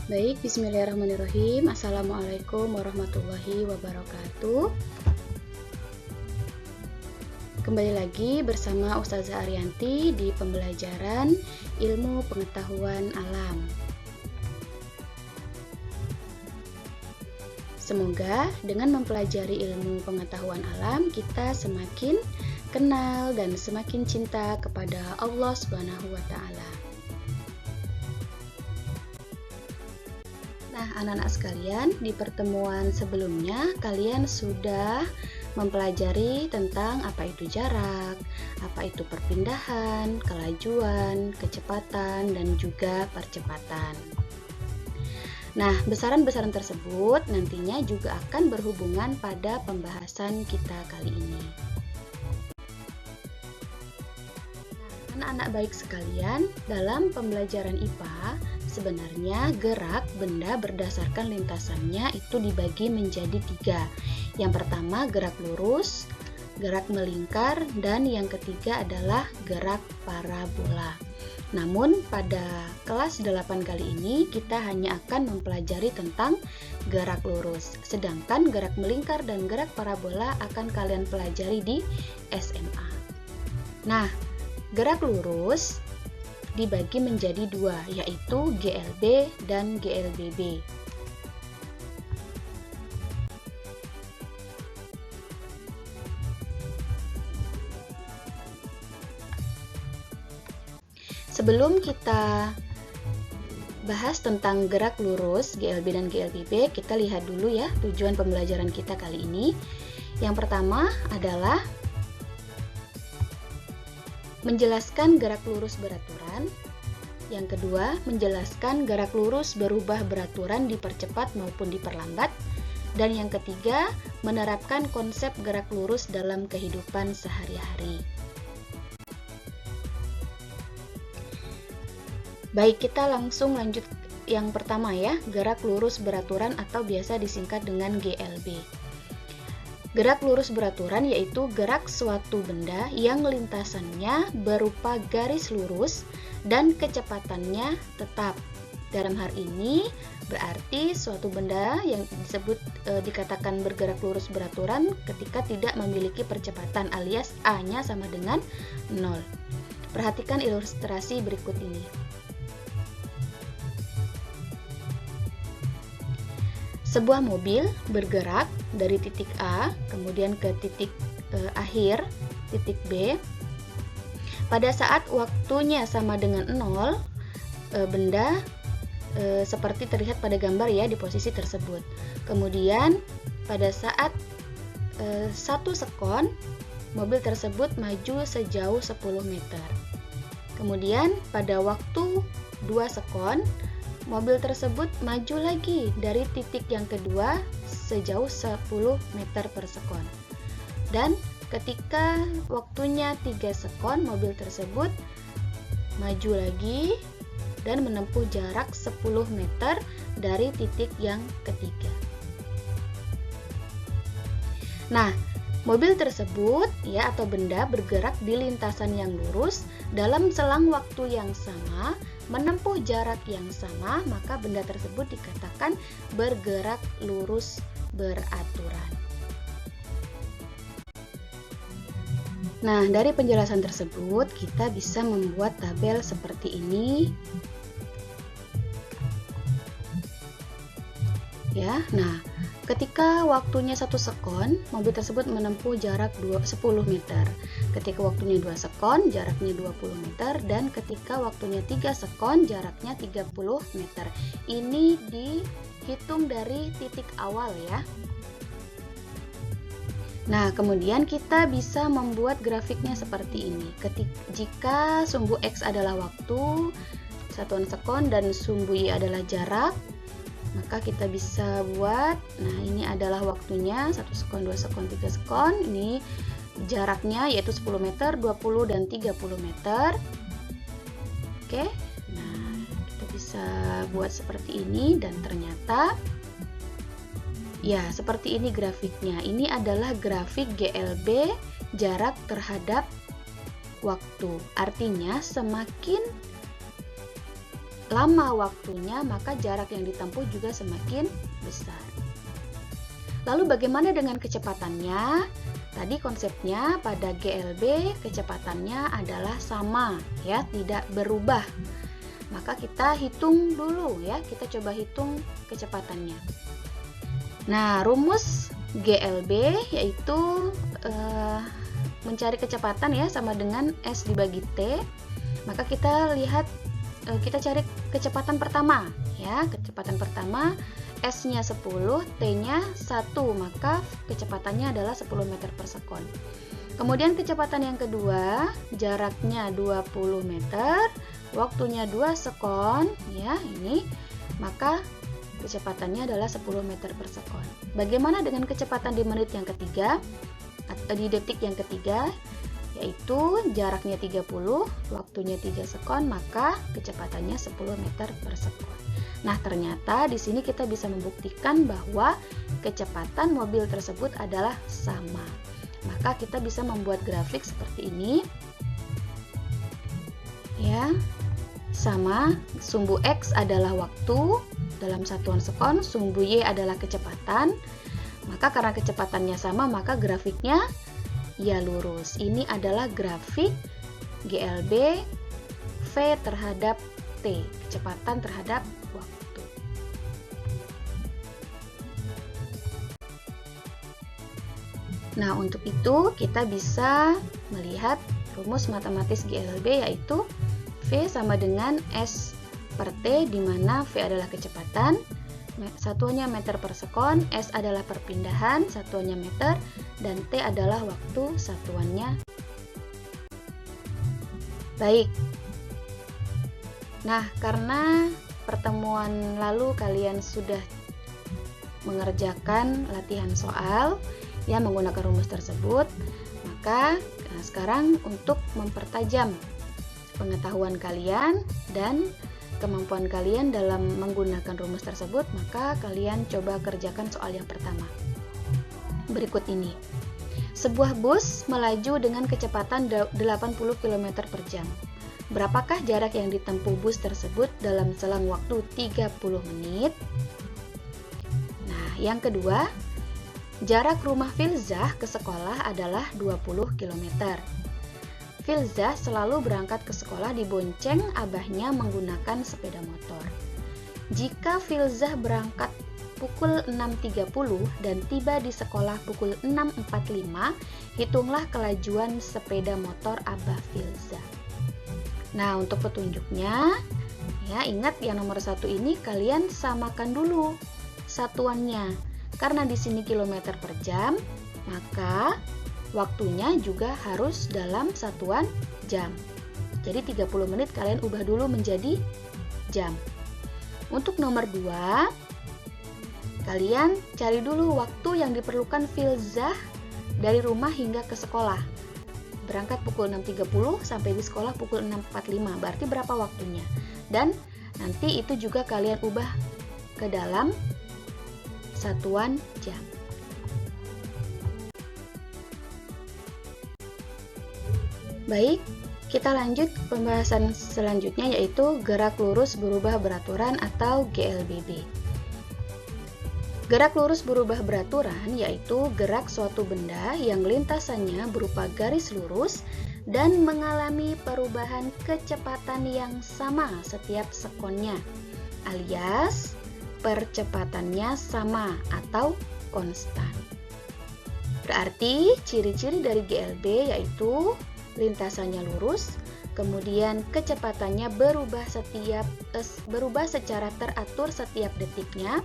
Baik, bismillahirrahmanirrahim. Assalamualaikum warahmatullahi wabarakatuh. Kembali lagi bersama Ustazah Ariyanti di pembelajaran ilmu pengetahuan alam. Semoga dengan mempelajari ilmu pengetahuan alam, kita semakin kenal dan semakin cinta kepada Allah Subhanahu wa Ta'ala. Nah, anak-anak sekalian, di pertemuan sebelumnya kalian sudah mempelajari tentang apa itu jarak, apa itu perpindahan, kelajuan, kecepatan, dan juga percepatan. Nah, besaran-besaran tersebut nantinya juga akan berhubungan pada pembahasan kita kali ini. Nah, anak-anak baik sekalian, dalam pembelajaran IPA, sebenarnya gerak benda berdasarkan lintasannya itu dibagi menjadi 3. Yang pertama gerak lurus, gerak melingkar, dan yang ketiga adalah gerak parabola. Namun pada kelas 8 kali ini kita hanya akan mempelajari tentang gerak lurus. Sedangkan gerak melingkar dan gerak parabola akan kalian pelajari di SMA. Nah, gerak lurus dibagi menjadi 2, yaitu GLB dan GLBB. Sebelum kita bahas tentang gerak lurus, GLB dan GLBB, kita lihat dulu ya tujuan pembelajaran kita kali ini. Yang pertama adalah menjelaskan gerak lurus beraturan. Yang kedua, menjelaskan gerak lurus berubah beraturan dipercepat maupun diperlambat. Dan yang ketiga, menerapkan konsep gerak lurus dalam kehidupan sehari-hari. Baik, kita langsung lanjut yang pertama ya, gerak lurus beraturan atau biasa disingkat dengan GLB. Gerak lurus beraturan yaitu gerak suatu benda yang lintasannya berupa garis lurus dan kecepatannya tetap. Dalam hal ini berarti suatu benda yang disebut dikatakan bergerak lurus beraturan ketika tidak memiliki percepatan alias A-nya sama dengan 0. Perhatikan ilustrasi berikut ini. Sebuah mobil bergerak dari titik A kemudian ke titik akhir, titik B. Pada saat waktunya sama dengan 0, benda seperti terlihat pada gambar ya di posisi tersebut. Kemudian pada saat 1 sekon, mobil tersebut maju sejauh 10 meter. Kemudian pada waktu 2 sekon, mobil tersebut maju lagi dari titik yang kedua sejauh 10 meter per sekon. Dan ketika waktunya 3 sekon, mobil tersebut maju lagi dan menempuh jarak 10 meter dari titik yang ketiga. Nah, mobil tersebut ya atau benda bergerak di lintasan yang lurus dalam selang waktu yang sama, menempuh jarak yang sama, maka benda tersebut dikatakan bergerak lurus beraturan. Nah, dari penjelasan tersebut kita bisa membuat tabel seperti ini. Ya, nah, ketika waktunya 1 sekon, mobil tersebut menempuh jarak 10 meter. Ketika waktunya 2 sekon, jaraknya 20 meter. Dan ketika waktunya 3 sekon, jaraknya 30 meter. Ini dihitung dari titik awal ya. Nah, kemudian kita bisa membuat grafiknya seperti ini. Jika sumbu X adalah waktu, satuan sekon, dan sumbu Y adalah jarak, maka kita bisa buat, nah ini adalah waktunya 1 sekon, 2 sekon, 3 sekon. Ini jaraknya yaitu 10 meter, 20 dan 30 meter. Oke, nah kita bisa buat seperti ini dan ternyata ya seperti ini grafiknya. Ini adalah grafik GLB jarak terhadap waktu. Artinya semakin lama waktunya, maka jarak yang ditempuh juga semakin besar. Lalu bagaimana dengan kecepatannya? Tadi konsepnya pada GLB kecepatannya adalah sama, ya, tidak berubah. Maka kita hitung dulu, ya, kita coba hitung kecepatannya. Nah, rumus GLB yaitu mencari kecepatan, ya, sama dengan S dibagi T. Maka kita lihat, kita cari kecepatan pertama, ya. Kecepatan pertama S-nya 10, T-nya 1, maka kecepatannya adalah 10 meter per sekon. Kemudian kecepatan yang kedua, jaraknya 20 meter, waktunya 2 sekon, ya, ini, maka kecepatannya adalah 10 meter per sekon. Bagaimana dengan kecepatan di menit yang ketiga, atau di detik yang ketiga, yaitu jaraknya 30, waktunya 3 sekon, maka kecepatannya 10 meter per sekon. Nah, ternyata di sini kita bisa membuktikan bahwa kecepatan mobil tersebut adalah sama. Maka kita bisa membuat grafik seperti ini. Ya. Sama, sumbu X adalah waktu dalam satuan sekon, sumbu Y adalah kecepatan. Maka karena kecepatannya sama, maka grafiknya ya lurus. Ini adalah grafik GLB V terhadap T, kecepatan terhadap waktu. Nah, untuk itu kita bisa melihat rumus matematis GLB, yaitu V sama dengan S per T, di mana V adalah kecepatan, satuannya meter per sekon, S adalah perpindahan, satuannya meter, dan T adalah waktu, satuannya. Baik. Nah, karena pertemuan lalu kalian sudah mengerjakan latihan soal yang menggunakan rumus tersebut, maka sekarang untuk mempertajam pengetahuan kalian dan kemampuan kalian dalam menggunakan rumus tersebut, maka kalian coba kerjakan soal yang pertama. Berikut ini. Sebuah bus melaju dengan kecepatan 80 km per jam. Berapakah jarak yang ditempuh bus tersebut dalam selang waktu 30 menit? Nah, yang kedua, jarak rumah Filzah ke sekolah adalah 20 km. Filzah selalu berangkat ke sekolah dibonceng abahnya menggunakan sepeda motor. Jika Filzah berangkat pukul 6.30 dan tiba di sekolah pukul 6.45, hitunglah kelajuan sepeda motor abah Filzah. Nah, untuk petunjuknya, ya, ingat yang nomor 1 ini kalian samakan dulu satuannya. Karena di sini kilometer per jam, maka waktunya juga harus dalam satuan jam. Jadi 30 menit kalian ubah dulu menjadi jam. Untuk nomor 2, kalian cari dulu waktu yang diperlukan Filzah dari rumah hingga ke sekolah. Berangkat pukul 6.30 sampai di sekolah pukul 6.45, berarti berapa waktunya? Dan nanti itu juga kalian ubah ke dalam satuan jam. Baik, kita lanjut pembahasan selanjutnya, yaitu gerak lurus berubah beraturan atau GLBB. Gerak lurus berubah beraturan yaitu gerak suatu benda yang lintasannya berupa garis lurus dan mengalami perubahan kecepatan yang sama setiap sekonnya, alias percepatannya sama atau konstan. Berarti ciri-ciri dari GLB yaitu lintasannya lurus, kemudian kecepatannya berubah secara teratur setiap detiknya,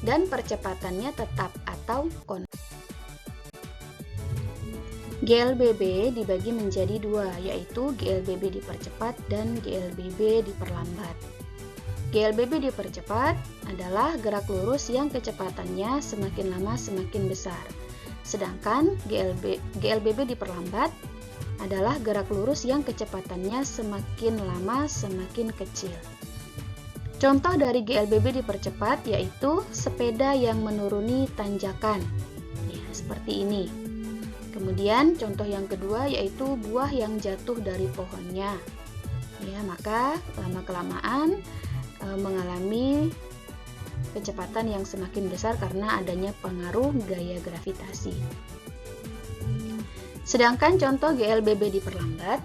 dan percepatannya tetap atau konstan. GLBB dibagi menjadi dua, yaitu GLBB dipercepat dan GLBB diperlambat. GLBB dipercepat adalah gerak lurus yang kecepatannya semakin lama semakin besar. Sedangkan GLBB diperlambat adalah gerak lurus yang kecepatannya semakin lama semakin kecil. Contoh dari GLBB dipercepat yaitu sepeda yang menuruni tanjakan, ya, seperti ini. Kemudian contoh yang kedua yaitu buah yang jatuh dari pohonnya. Ya, maka lama-kelamaan mengalami kecepatan yang semakin besar karena adanya pengaruh gaya gravitasi. Sedangkan contoh GLBB diperlambat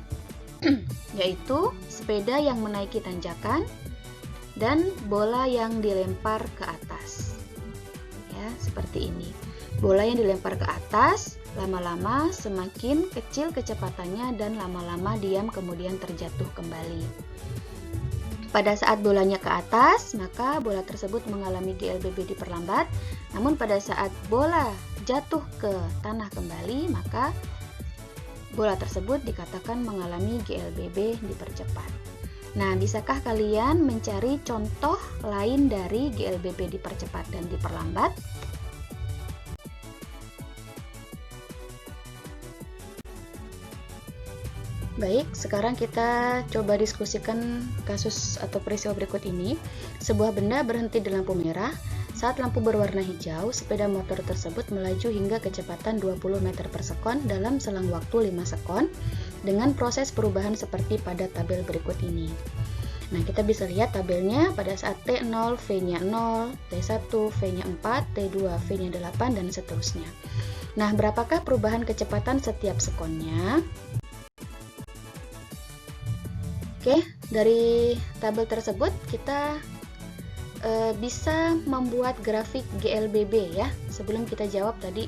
yaitu sepeda yang menaiki tanjakan dan bola yang dilempar ke atas. Ya, seperti ini. Bola yang dilempar ke atas, lama-lama semakin kecil kecepatannya dan lama-lama diam kemudian terjatuh kembali. Pada saat bolanya ke atas, maka bola tersebut mengalami GLBB diperlambat. Namun pada saat bola jatuh ke tanah kembali, maka bola tersebut dikatakan mengalami GLBB dipercepat. Nah, bisakah kalian mencari contoh lain dari GLBB dipercepat dan diperlambat? Baik, sekarang kita coba diskusikan kasus atau peristiwa berikut ini. Sebuah benda berhenti di lampu merah. Saat lampu berwarna hijau, sepeda motor tersebut melaju hingga kecepatan 20 meter per sekon dalam selang waktu 5 sekon dengan proses perubahan seperti pada tabel berikut ini. Nah, kita bisa lihat tabelnya pada saat T0, V-nya 0, T1, V-nya 4, T2, V-nya 8, dan seterusnya. Nah, berapakah perubahan kecepatan setiap sekonnya? Oke, dari tabel tersebut kita bisa membuat grafik GLBB ya. Sebelum kita jawab tadi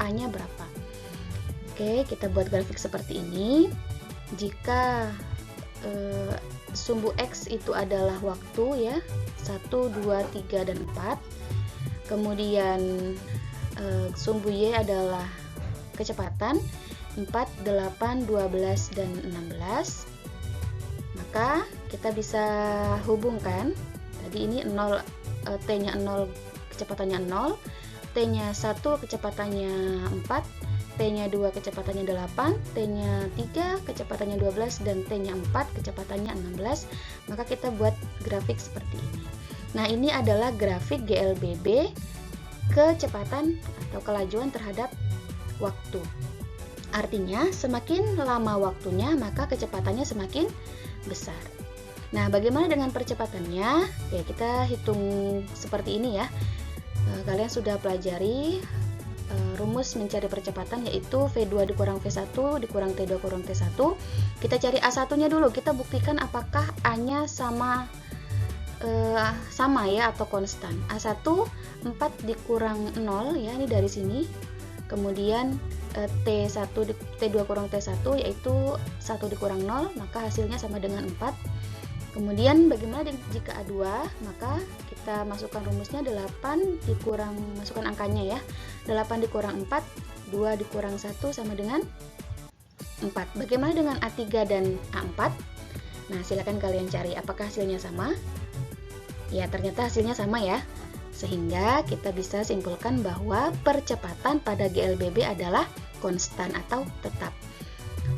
A-nya berapa. Oke, kita buat grafik seperti ini. Jika sumbu X itu adalah waktu ya, 1, 2, 3, dan 4. Kemudian sumbu Y adalah kecepatan 4, 8, 12, dan 16. Maka kita bisa hubungkan tadi ini 0, T-nya 0 kecepatannya 0, T-nya 1 kecepatannya 4, T-nya 2 kecepatannya 8, T-nya 3 kecepatannya 12, dan T-nya 4 kecepatannya 16. Maka kita buat grafik seperti ini. Nah, ini adalah grafik GLBB kecepatan atau kelajuan terhadap waktu. Artinya semakin lama waktunya maka kecepatannya semakin besar. Nah, bagaimana dengan percepatannya? Ya, kita hitung seperti ini ya. Kalian sudah pelajari rumus mencari percepatan, yaitu V2 dikurang V1 dikurang T2 kurang T1. Kita cari A1-nya dulu. Kita buktikan apakah A-nya sama ya atau konstan. A1 4 dikurang 0 ya, ini dari sini. Kemudian T2 kurang T1 yaitu 1 dikurang 0, maka hasilnya sama dengan 4. Kemudian bagaimana jika A2? Maka kita masukkan rumusnya 8 dikurang, masukkan angkanya ya, 8 dikurang 4, 2 dikurang 1 sama dengan 4. Bagaimana dengan A3 dan A4? Nah, silakan kalian cari apakah hasilnya sama. Ya, ternyata hasilnya sama ya. Sehingga kita bisa simpulkan bahwa percepatan pada GLBB adalah konstan atau tetap.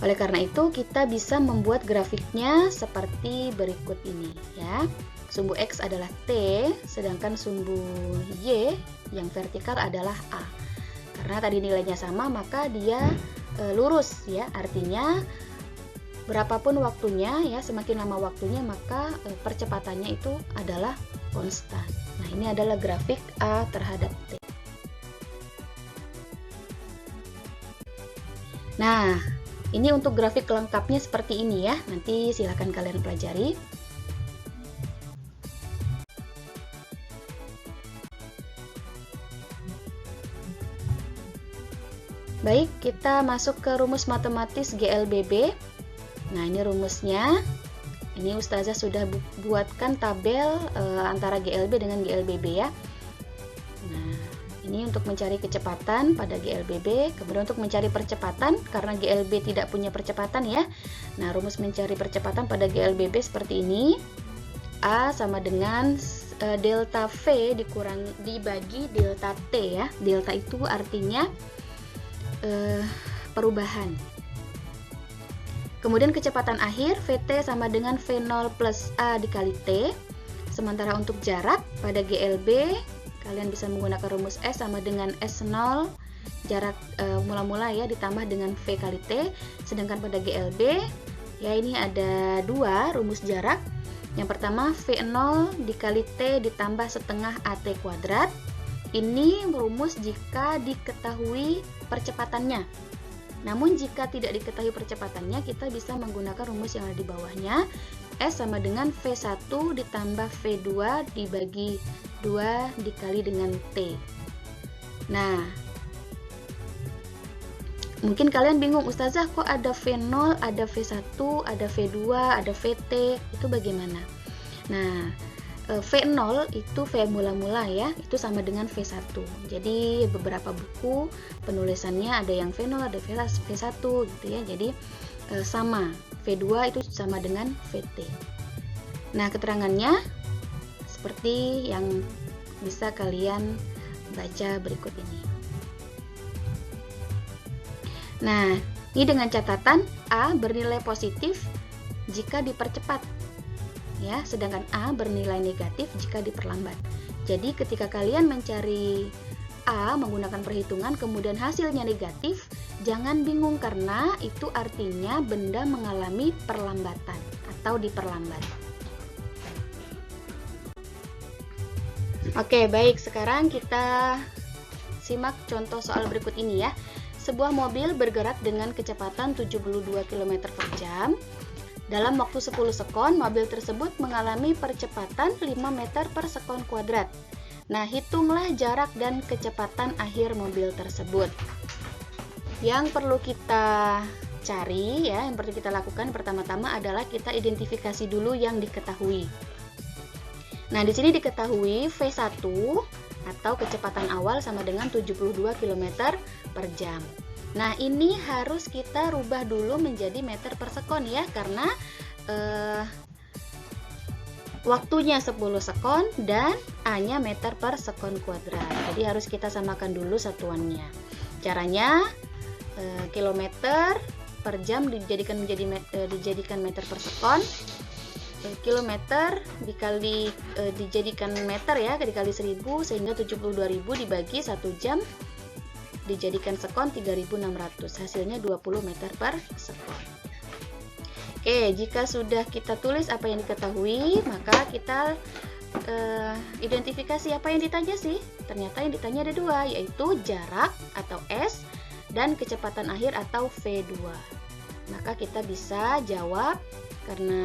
Oleh karena itu, kita bisa membuat grafiknya seperti berikut ini ya. Sumbu X adalah T, sedangkan sumbu Y yang vertikal adalah A. Karena tadi nilainya sama, maka dia lurus ya. Artinya berapapun waktunya ya, semakin lama waktunya maka percepatannya itu adalah konstan. Nah, ini adalah grafik A terhadap T. Nah, ini untuk grafik lengkapnya seperti ini ya. Nanti silakan kalian pelajari. Baik, kita masuk ke rumus matematis GLBB. Nah, ini rumusnya. Ini Ustazah sudah buatkan tabel antara GLB dengan GLBB ya. Nah, ini untuk mencari kecepatan pada GLBB, kemudian untuk mencari percepatan karena GLB tidak punya percepatan ya. Nah, rumus mencari percepatan pada GLBB seperti ini. A sama dengan delta V dibagi delta T ya. Delta itu artinya perubahan. Kemudian kecepatan akhir VT sama dengan V0 plus A dikali T. Sementara untuk jarak pada GLB kalian bisa menggunakan rumus S sama dengan S0 jarak mula-mula ya ditambah dengan V kali T. Sedangkan pada GLB ya ini ada dua rumus jarak. Yang pertama, V0 dikali T ditambah setengah AT kuadrat. Ini rumus jika diketahui percepatannya. Namun jika tidak diketahui percepatannya, kita bisa menggunakan rumus yang ada di bawahnya. S sama dengan V1 ditambah V2 dibagi 2 dikali dengan T. Nah, mungkin kalian bingung, Ustazah kok ada V0, ada V1, ada V2, ada VT, itu bagaimana? Nah, V0 itu V mula-mula ya, itu sama dengan V1. Jadi beberapa buku penulisannya ada yang V0, ada V1 gitu ya. Jadi sama, V2 itu sama dengan VT. Nah, keterangannya seperti yang bisa kalian baca berikut ini. Nah, ini dengan catatan A bernilai positif jika dipercepat. Ya, sedangkan A bernilai negatif jika diperlambat. Jadi ketika kalian mencari A menggunakan perhitungan kemudian hasilnya negatif, jangan bingung karena itu artinya benda mengalami perlambatan atau diperlambat. Oke, baik, sekarang kita simak contoh soal berikut ini ya. Sebuah mobil bergerak dengan kecepatan 72 km per jam. Dalam waktu 10 sekon, mobil tersebut mengalami percepatan 5 meter per sekon kuadrat. Nah, hitunglah jarak dan kecepatan akhir mobil tersebut. Yang perlu kita cari ya, yang perlu kita lakukan pertama-tama adalah kita identifikasi dulu yang diketahui. Nah, di sini diketahui V1 atau kecepatan awal sama dengan 72 km per jam. Nah, ini harus kita rubah dulu menjadi meter per sekon ya, karena waktunya 10 sekon dan A-nya meter per sekon kuadrat. Jadi harus kita samakan dulu satuannya. Caranya kilometer per jam dijadikan meter per sekon. Kilometer dikali dijadikan meter ya, dikali 1000 sehingga 72.000 dibagi 1 jam dijadikan sekon 3.600, hasilnya 20 meter per sekon. Oke, jika sudah kita tulis apa yang diketahui, maka kita identifikasi apa yang ditanya sih. Ternyata yang ditanya ada dua, yaitu jarak atau S dan kecepatan akhir atau V2. Maka kita bisa jawab karena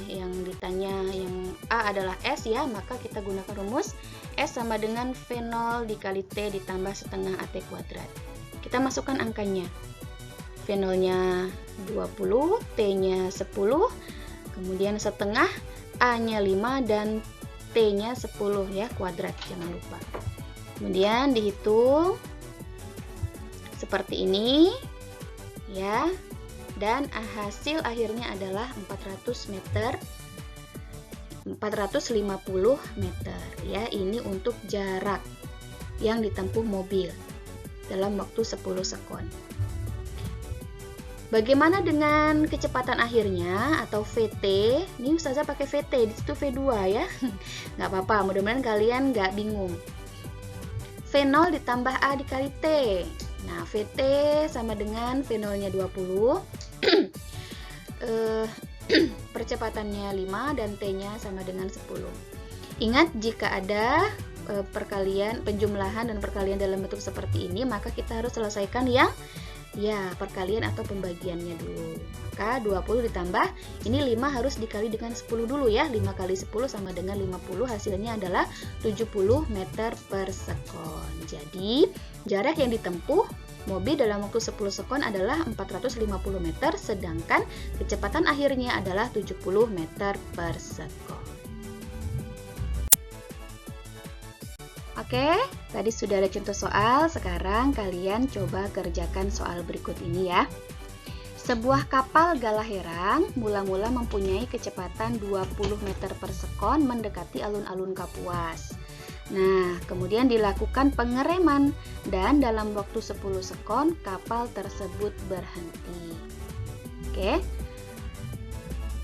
yang ditanya yang A adalah S ya, maka kita gunakan rumus S sama dengan V0 dikali T ditambah setengah AT kuadrat. Kita masukkan angkanya. V0-nya 20, T-nya 10, kemudian setengah, A-nya 5, dan T-nya 10 ya, kuadrat, jangan lupa. Kemudian dihitung seperti ini ya, dan hasil akhirnya adalah 450 meter ya. Ini untuk jarak yang ditempuh mobil dalam waktu 10 sekon. Bagaimana dengan kecepatan akhirnya atau VT? Ini Ustazah pakai VT, di situ V2 ya. Nggak apa-apa, mudah-mudahan kalian nggak bingung. V0 ditambah A dikali T. Nah, VT sama dengan V0-nya 20. Percepatannya 5 dan T-nya sama dengan 10. Ingat, jika ada penjumlahan dan perkalian dalam bentuk seperti ini, maka kita harus selesaikan yang perkalian atau pembagiannya dulu. Maka 20 ditambah, ini 5 harus dikali dengan 10 dulu ya. 5 kali 10 sama dengan 50, hasilnya adalah 70 meter per sekon. Jadi, jarak yang ditempuh mobil dalam waktu 10 sekon adalah 450 meter, sedangkan kecepatan akhirnya adalah 70 meter per sekon. Oke, tadi sudah ada contoh soal, sekarang kalian coba kerjakan soal berikut ini ya. Sebuah kapal Galaherang mula-mula mempunyai kecepatan 20 meter per sekon mendekati alun-alun Kapuas. Nah, kemudian dilakukan pengereman dan dalam waktu 10 sekon kapal tersebut berhenti. Oke.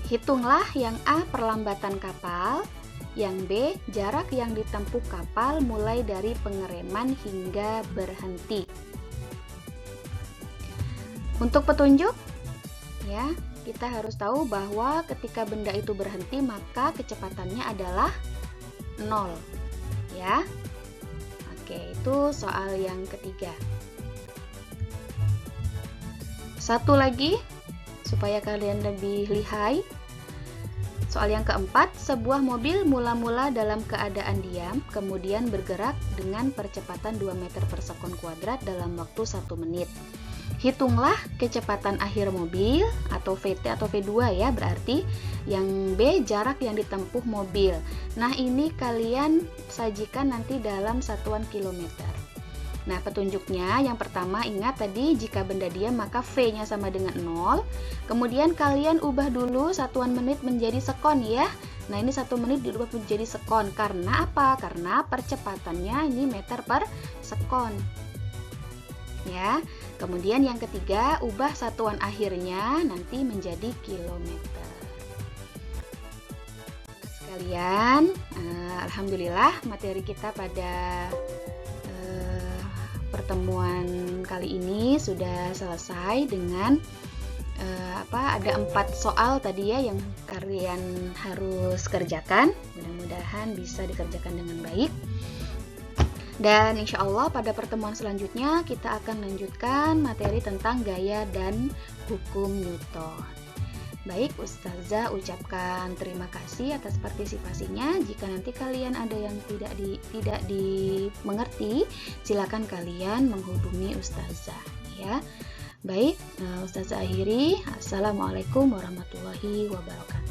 Hitunglah yang A perlambatan kapal, yang B jarak yang ditempuh kapal mulai dari pengereman hingga berhenti. Untuk petunjuk ya, kita harus tahu bahwa ketika benda itu berhenti maka kecepatannya adalah 0 ya. Oke, itu soal yang ketiga. Satu lagi supaya kalian lebih lihai. Soal yang keempat, sebuah mobil mula-mula dalam keadaan diam, kemudian bergerak dengan percepatan 2 meter per sekon kuadrat dalam waktu 1 menit. Hitunglah kecepatan akhir mobil atau VT atau V2 ya, berarti yang B jarak yang ditempuh mobil. Nah, ini kalian sajikan nanti dalam satuan kilometer. Nah, petunjuknya yang pertama ingat tadi jika benda diam maka V-nya sama dengan 0. Kemudian kalian ubah dulu satuan menit menjadi sekon ya. Nah, ini 1 menit diubah menjadi sekon. Karena apa? Karena percepatannya ini meter per sekon. Ya. Kemudian yang ketiga, ubah satuan akhirnya nanti menjadi kilometer. Sekalian, alhamdulillah materi kita pada pertemuan kali ini sudah selesai dengan ada 4 soal tadi ya yang kalian harus kerjakan. Mudah-mudahan bisa dikerjakan dengan baik. Dan insya Allah pada pertemuan selanjutnya kita akan lanjutkan materi tentang gaya dan hukum Newton. Baik, Ustazah ucapkan terima kasih atas partisipasinya. Jika nanti kalian ada yang tidak dimengerti, silakan kalian menghubungi Ustazah ya. Baik, Ustazah akhiri. Assalamualaikum warahmatullahi wabarakatuh.